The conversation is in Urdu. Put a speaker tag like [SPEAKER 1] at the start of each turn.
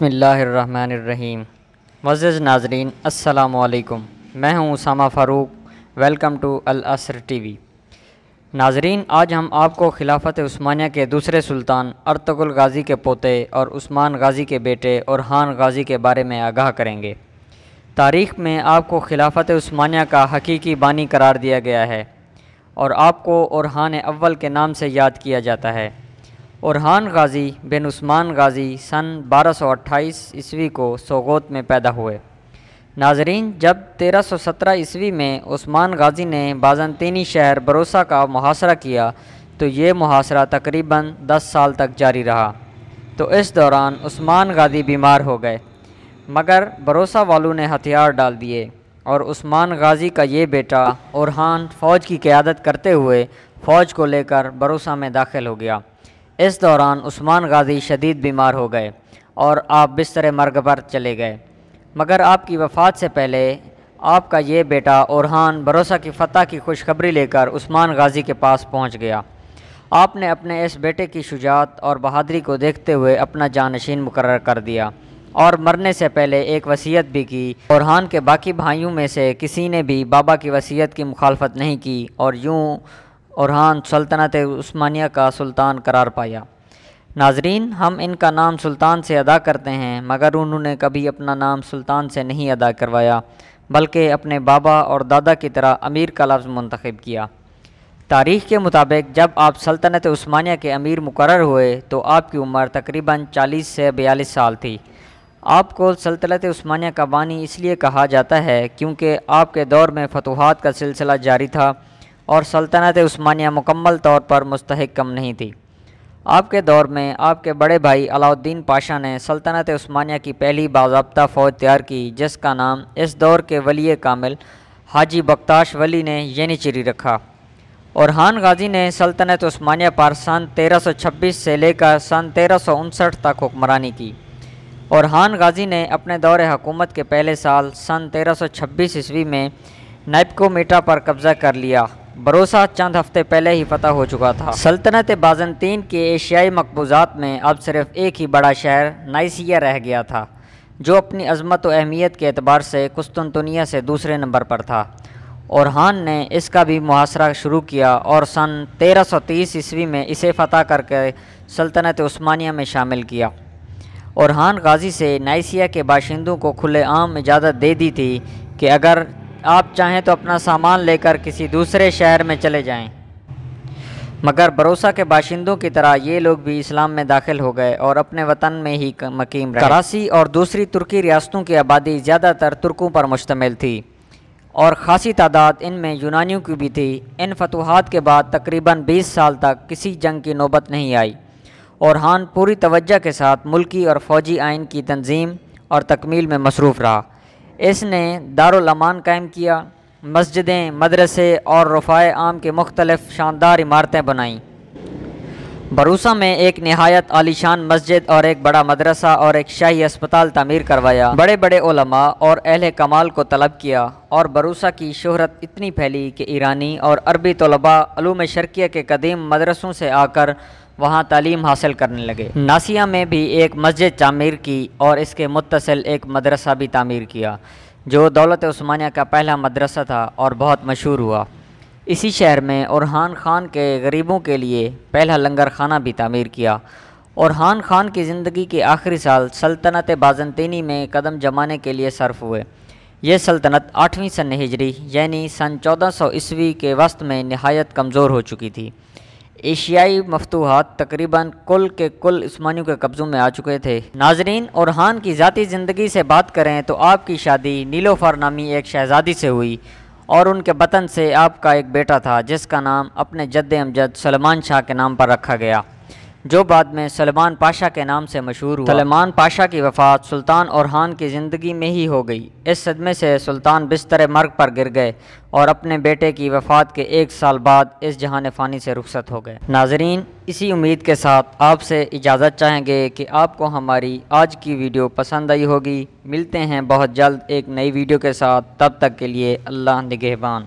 [SPEAKER 1] بسم اللہ الرحمن الرحیم۔ معزز ناظرین السلام علیکم، میں ہوں اسامہ فاروق، ویلکم ٹو العصر ٹی وی۔ ناظرین، آج ہم آپ کو خلافت عثمانیہ کے دوسرے سلطان ارطغرل غازی کے پوتے اور عثمان غازی کے بیٹے اورحان غازی کے بارے میں آگاہ کریں گے۔ تاریخ میں آپ کو خلافت عثمانیہ کا حقیقی بانی قرار دیا گیا ہے اور آپ کو اورحان اول کے نام سے یاد کیا جاتا ہے۔ اورحان غازی بن عثمان غازی سن 1228 عیسوی کو سوغوت میں پیدا ہوئے۔ ناظرین، جب 1317 عیسوی میں عثمان غازی نے بازنطینی شہر بروسا کا محاصرہ کیا تو یہ محاصرہ تقریباً 10 سال تک جاری رہا۔ تو اس دوران عثمان غازی بیمار ہو گئے، مگر بروسا والوں نے ہتھیار ڈال دیے اور عثمان غازی کا یہ بیٹا اورحان فوج کی قیادت کرتے ہوئے فوج کو لے کر بروسا میں داخل ہو گیا۔ اس دوران عثمان غازی شدید بیمار ہو گئے اور آپ بستر مرگ پر چلے گئے، مگر آپ کی وفات سے پہلے آپ کا یہ بیٹا اورحان بروسا کی فتح کی خوشخبری لے کر عثمان غازی کے پاس پہنچ گیا۔ آپ نے اپنے اس بیٹے کی شجاعت اور بہادری کو دیکھتے ہوئے اپنا جانشین مقرر کر دیا اور مرنے سے پہلے ایک وصیت بھی کی۔ اورحان کے باقی بھائیوں میں سے کسی نے بھی بابا کی وصیت کی مخالفت نہیں کی اور یوں اورحان سلطنت عثمانیہ کا سلطان قرار پایا۔ ناظرین، ہم ان کا نام سلطان سے ادا کرتے ہیں، مگر انہوں نے کبھی اپنا نام سلطان سے نہیں ادا کروایا، بلکہ اپنے بابا اور دادا کی طرح امیر کا لفظ منتخب کیا۔ تاریخ کے مطابق جب آپ سلطنت عثمانیہ کے امیر مقرر ہوئے تو آپ کی عمر تقریباً 40 سے 42 سال تھی۔ آپ کو سلطنت عثمانیہ کا بانی اس لیے کہا جاتا ہے کیونکہ آپ کے دور میں فتوحات کا سلسلہ جاری تھا اور سلطنت عثمانیہ مکمل طور پر مستحکم نہیں تھی۔ آپ کے دور میں آپ کے بڑے بھائی علاؤالدین پاشا نے سلطنت عثمانیہ کی پہلی باضابطہ فوج تیار کی، جس کا نام اس دور کے ولی کامل حاجی بختیار ولی نے ینیچری رکھا۔ اورحان غازی نے سلطنت عثمانیہ پر سن 1326 سے لے کر سن 1359 تک حکمرانی کی۔ اورحان غازی نے اپنے دور حکومت کے پہلے سال سن 1326 عیسوی میں نیپکو میٹا پر قبضہ کر لیا۔ بروسا چند ہفتے پہلے ہی فتح ہو چکا تھا۔ سلطنت بازنطین کے ایشیائی مقبوضات میں اب صرف ایک ہی بڑا شہر نائسیہ رہ گیا تھا، جو اپنی عظمت و اہمیت کے اعتبار سے قسطنطنیہ سے دوسرے نمبر پر تھا۔ اورحان نے اس کا بھی محاصرہ شروع کیا اور سن 1330 عیسوی میں اسے فتح کر کے سلطنت عثمانیہ میں شامل کیا۔ اورحان غازی سے نائسیہ کے باشندوں کو کھلے عام اجازت دے دی تھی کہ اگر آپ چاہیں تو اپنا سامان لے کر کسی دوسرے شہر میں چلے جائیں، مگر بروسا کے باشندوں کی طرح یہ لوگ بھی اسلام میں داخل ہو گئے اور اپنے وطن میں ہی مقیم رہے۔ کراچی اور دوسری ترکی ریاستوں کی آبادی زیادہ تر ترکوں پر مشتمل تھی اور خاصی تعداد ان میں یونانیوں کی بھی تھی۔ ان فتوحات کے بعد تقریباً 20 سال تک کسی جنگ کی نوبت نہیں آئی۔ اورحان پوری توجہ کے ساتھ ملکی اور فوجی آئین کی تنظیم اور تکمیل میں مصروف رہا۔ اس نے دارالامان قائم کیا، مسجدیں، مدرسے اور رفاع عام کے مختلف شاندار عمارتیں بنائیں۔ بروسا میں ایک نہایت عالیشان مسجد اور ایک بڑا مدرسہ اور ایک شاہی اسپتال تعمیر کروایا۔ بڑے بڑے علماء اور اہل کمال کو طلب کیا اور بروسا کی شہرت اتنی پھیلی کہ ایرانی اور عربی طلباء علوم شرقیہ کے قدیم مدرسوں سے آ کر وہاں تعلیم حاصل کرنے لگے۔ ناسیہ میں بھی ایک مسجد تعمیر کی اور اس کے متصل ایک مدرسہ بھی تعمیر کیا، جو دولت عثمانیہ کا پہلا مدرسہ تھا اور بہت مشہور ہوا۔ اسی شہر میں اورحان خان کے غریبوں کے لیے پہلا لنگر خانہ بھی تعمیر کیا۔ اورحان خان کی زندگی کے آخری سال سلطنت بازنطینی میں قدم جمانے کے لیے صرف ہوئے۔ یہ سلطنت 8ویں سن ہجری یعنی سن 1400 عیسوی کے وسط میں نہایت کمزور ہو چکی تھی۔ ایشیائی مفتوحات تقریباً کل کے کل عثمانیوں کے قبضوں میں آ چکے تھے۔ ناظرین، اورحان کی ذاتی زندگی سے بات کریں تو آپ کی شادی نیلوفر نامی ایک شہزادی سے ہوئی اور ان کے بطن سے آپ کا ایک بیٹا تھا جس کا نام اپنے جد امجد سلمان شاہ کے نام پر رکھا گیا، جو بعد میں سلمان پاشا کے نام سے مشہور ہوا۔ سلمان پاشا کی وفات سلطان اورحان کی زندگی میں ہی ہو گئی۔ اس صدمے سے سلطان بستر مرگ پر گر گئے اور اپنے بیٹے کی وفات کے 1 سال بعد اس جہان فانی سے رخصت ہو گئے۔ ناظرین، اسی امید کے ساتھ آپ سے اجازت چاہیں گے کہ آپ کو ہماری آج کی ویڈیو پسند آئی ہوگی۔ ملتے ہیں بہت جلد ایک نئی ویڈیو کے ساتھ، تب تک کے لیے اللہ نگہبان۔